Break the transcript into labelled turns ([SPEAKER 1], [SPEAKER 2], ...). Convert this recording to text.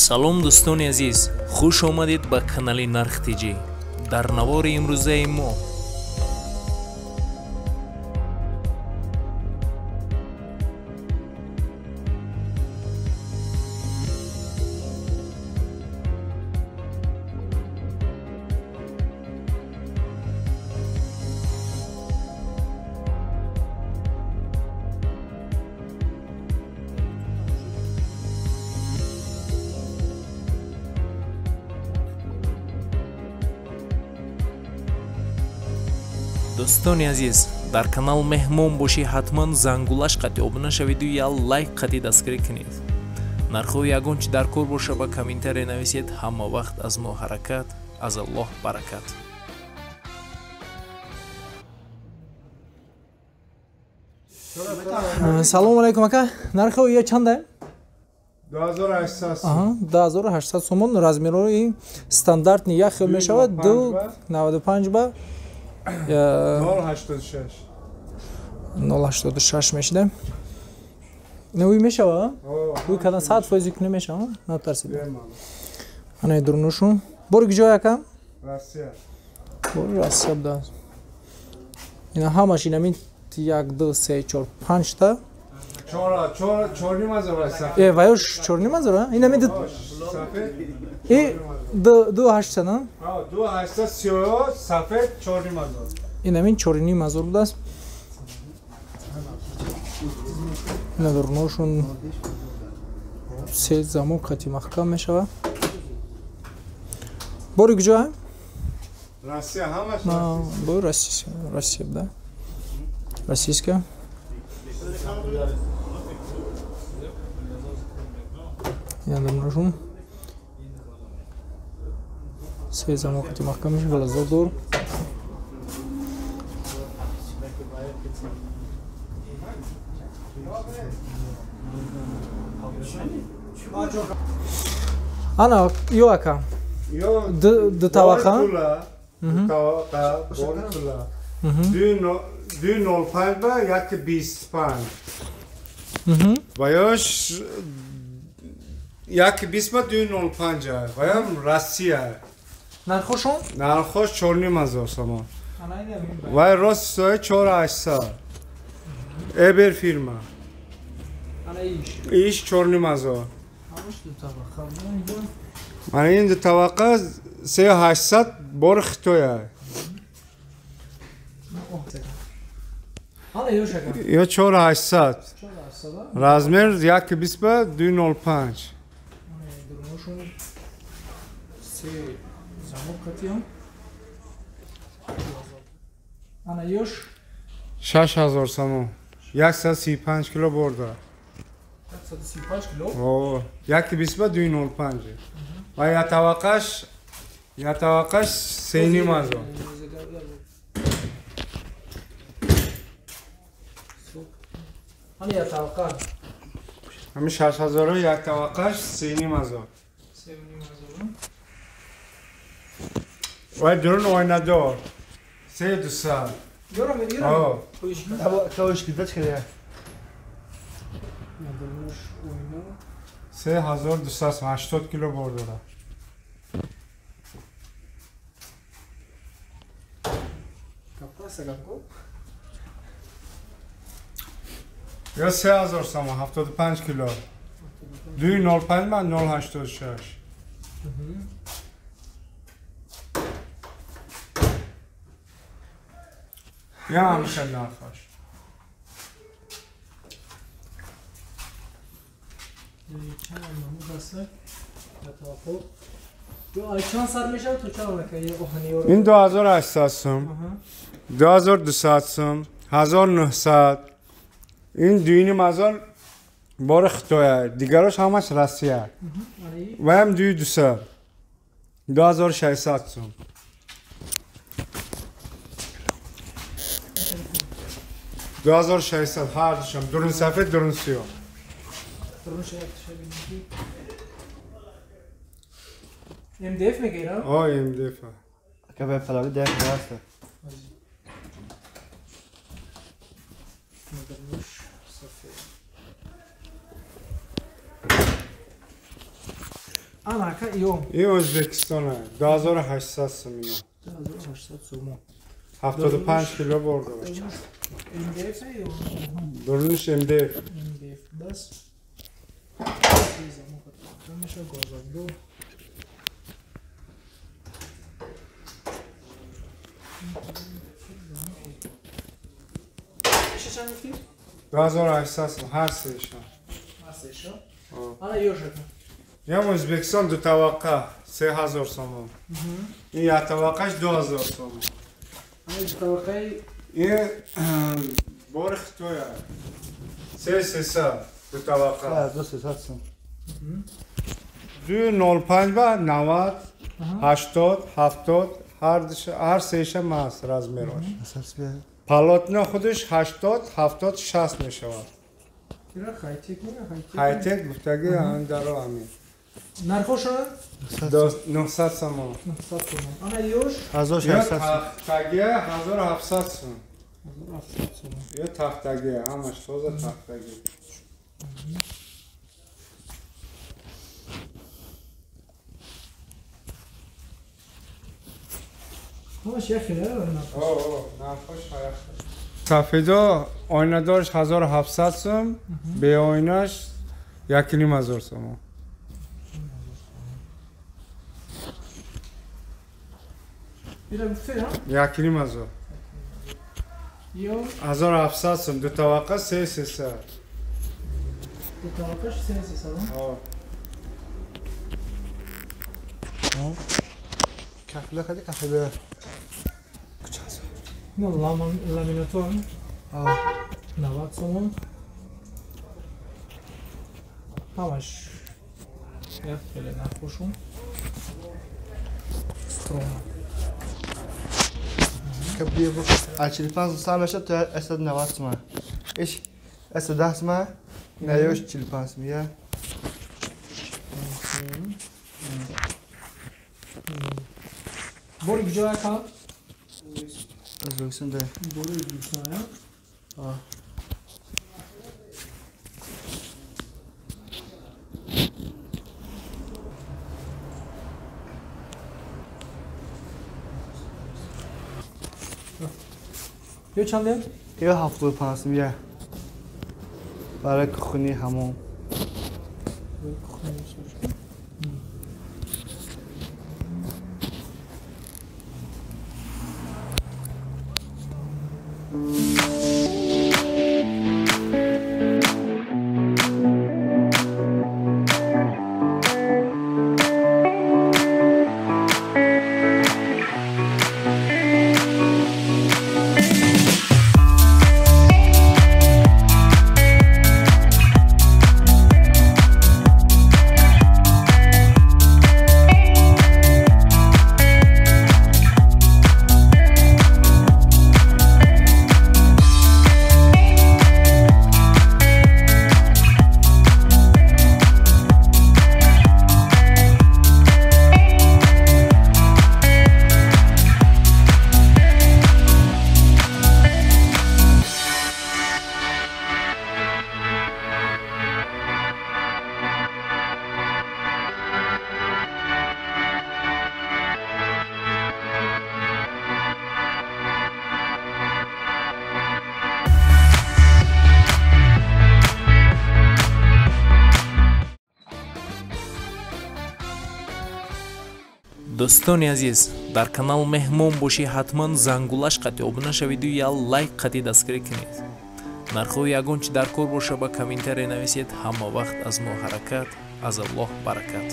[SPEAKER 1] салом дӯстони азиз, хуш омадед ба канали Нарх Тиҷи. дар навори имрӯзаи мо дӯстони азиз, дар канал меҳмон бошӣ, ҳатман зангулаш қати обуна шавиду я лайк қати дастгирӣ кунед. нархҳои ягон чи дар кор боша ба комментария нависед. ҳама вақт аз мо ҳаракат, аз Аллоҳ баракат.
[SPEAKER 2] салому алайкум ака. нархи я чанда?
[SPEAKER 3] 2800
[SPEAKER 2] 2800 сомон. размерои стандартни як хел мешавад 295 ба
[SPEAKER 3] 086
[SPEAKER 2] 086 мешида. Навои мешава? Уй кадан 100% куне мешава? Натарсид. Ана идурнушу. Бори куҷо ака?
[SPEAKER 3] Россия.
[SPEAKER 2] Бори Россия да. Ина ҳамаш инамин 1 2 3 4 5 та.
[SPEAKER 3] Чорни мазора сафед.
[SPEAKER 2] Ваёш чорни мазора? Инамин
[SPEAKER 3] сафед.
[SPEAKER 2] 2800 на?
[SPEAKER 3] 2800 сиёҳ сафед чорни мазор.
[SPEAKER 2] Инамин чорни мазор будааст. ина дурношун се замон қати маҳкам мешава. Бори куҷо?
[SPEAKER 3] Россия ҳамаш.
[SPEAKER 2] Бори Россия да. Российска. ина дурношун се замон қати маҳкам мешава. лазодор ана ё ака ду тавақа
[SPEAKER 3] 205 ба 125 ва ёш 120 ба 205 ва ям Россия.
[SPEAKER 2] нархошон
[SPEAKER 3] нархош чорни мазор самон ва рост сои 4800 эбер фирма иш чорни мазор. Ана ин ду тавақа 3800 бори Хитоя. ё 4800 размер 120 ба 205
[SPEAKER 2] ана ёш
[SPEAKER 3] 6000 само 135 кило борда.
[SPEAKER 2] 135 кило.
[SPEAKER 3] О, 120 ба 205 ва я тавақаш сени мазо.
[SPEAKER 2] ана я тавақа
[SPEAKER 3] ҳами 6000 як тавақаш сени мазо. ва дурун ойнадор 3200
[SPEAKER 2] ёра мегирам.
[SPEAKER 3] О,
[SPEAKER 2] кавош кидач кадя.
[SPEAKER 3] 3280 кило бор дора. ё 3000 само 75 кило 205 ба 086 я ҳамиша нархаш ин 2800 сум 2200 сум 1900 ин дуини мазор бори Хитоя. дигарош ҳамаш Россия. ва ям 2200 2600 сум. ҳар душам дурун сафед дурун сиёҳ.
[SPEAKER 2] MDF میگیره؟
[SPEAKER 3] MDF.
[SPEAKER 4] که به فلانی دف هست.
[SPEAKER 2] Анака иё.
[SPEAKER 3] این ازبکستانه 2800 سوم اینا
[SPEAKER 2] 1800 сом.
[SPEAKER 3] 75 کیلو برده باشه
[SPEAKER 2] MDF иё.
[SPEAKER 3] درونش MDF
[SPEAKER 2] MDF бас. Тамаша гозанду. چند گفتی؟
[SPEAKER 3] 2800 سوم هر سهشون
[SPEAKER 2] هستشا؟
[SPEAKER 3] آه.
[SPEAKER 2] آنا یو شد
[SPEAKER 3] یم ازبکستان دو طبقه 3000 سوم این یک طبقهش 2000 سوم
[SPEAKER 2] آنا دو طبقه
[SPEAKER 3] این بار خطویه 300 دو طبقه
[SPEAKER 4] 200 سوم
[SPEAKER 3] دو 05 و 90 80 70 هر سهشم هست رزمیراش
[SPEAKER 4] اساس بیا
[SPEAKER 3] پالاتنا خودش 80 70 60 میشود
[SPEAKER 2] اینا خایتیک نه
[SPEAKER 3] هایتک گفتگی همین درو همین
[SPEAKER 2] نرخوش
[SPEAKER 3] 900 سوم
[SPEAKER 2] 900 сом آنا یوش
[SPEAKER 4] 1600 سوم
[SPEAKER 3] تختگی 1700 سوم
[SPEAKER 2] 1700 сом
[SPEAKER 3] یه تختگی همش توز تختگی
[SPEAKER 2] همش یخیه نه
[SPEAKER 3] نخوش سفیدا آینه دارش 1700 سوم به آینهش 1500 سوم
[SPEAKER 2] اینا گفتی ها
[SPEAKER 3] 1500
[SPEAKER 2] یو
[SPEAKER 3] 1700 سوم دو طبقه 300
[SPEAKER 2] دو طبقهش 300
[SPEAKER 3] آه
[SPEAKER 4] کفله خیلی کفله
[SPEAKER 2] نه لامیناتور 90 сом همش خیلی نرخوشون سترون
[SPEAKER 4] کبیه بو 45 سوم میشه تو 190 سوم ایش 110 سوم نیوش 45 میه
[SPEAKER 2] بوری کجا کار
[SPEAKER 4] ازبکستان ده
[SPEAKER 2] بوری دوستانه یه چنده؟
[SPEAKER 4] یه 75 میه برای کخونی همون
[SPEAKER 1] دوستانی عزیز در کانال مهمون باشی حتما زنگولش قطعی обуна шавиду я лайк қати дастгирӣ кунед нархои ягон чи дар кор боша ба комментария нависед ҳама вақт аз мо ҳаракат аз Аллоҳ баракат